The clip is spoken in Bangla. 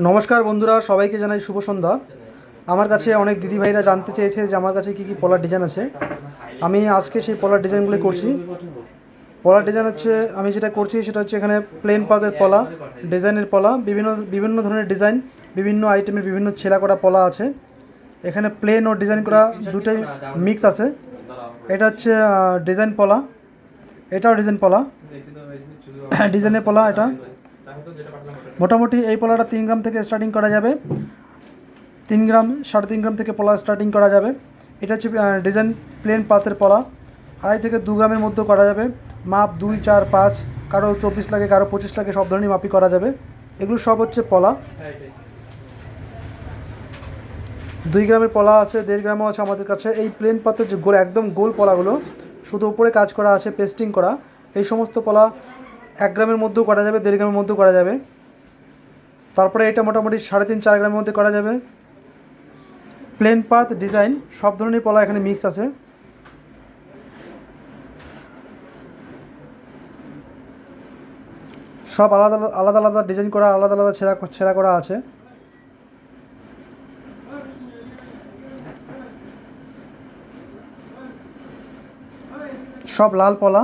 নমস্কার বন্ধুরা, সবাইকে জানাই শুভ সন্ধ্যা। আমার কাছে অনেক দিদিভাইরা জানতে চেয়েছে যে আমার কাছে কী কী পলার ডিজাইন আছে। আমি আজকে সেই পলার ডিজাইনগুলি করছি। পলার ডিজাইন হচ্ছে আমি যেটা করছি সেটা হচ্ছে এখানে প্লেন পাতের পলা, ডিজাইনের পলা, বিভিন্ন বিভিন্ন ধরনের ডিজাইন, বিভিন্ন আইটেমের বিভিন্ন ছেঁড়া করা পলা আছে। এখানে প্লেন ও ডিজাইন করা দুটোই মিক্স আছে। এটা হচ্ছে ডিজাইন পলা, এটাও ডিজাইন পলা, ডিজাইনের পলা। এটা মোটামুটি এই পলাটা 3 গ্রাম থেকে স্টার্টিং করা যাবে, 3 গ্রাম 3.5 গ্রাম থেকে পলা স্টার্টিং করা যাবে। এটা হচ্ছে ডিজাইন প্লেন পাতের পলা, 2.5 থেকে 2 গ্রামের মধ্যে করা যাবে। মাপ 2, 4, 5, কারো 24 লাগে, কারো 25 লাগে, সব ধরনের মাপই করা যাবে। এগুলো সব হচ্ছে পলা। 2 গ্রামের পলা আছে, 1.5 গ্রামও আছে আমাদের কাছে। এই প্লেন পাতের যে গোল একদম গোল পলাগুলো, শুধু উপরে কাজ করা আছে, পেস্টিং করা, এই সমস্ত পলা 1 গ্রামের মধ্যেও করা যাবে, 1.5 গ্রামের মধ্যেও করা যাবে। তারপরে এটা মোটামুটি 3.5, 4 গ্রামের মধ্যে করা যাবে। প্লেন পাত ডিজাইন সব ধরনের পলা এখানে মিক্স আছে। সব আলাদা আলাদা আলাদা ডিজাইন করা, আলাদা আলাদা ছেঁড়া করা আছে। সব লাল পলা।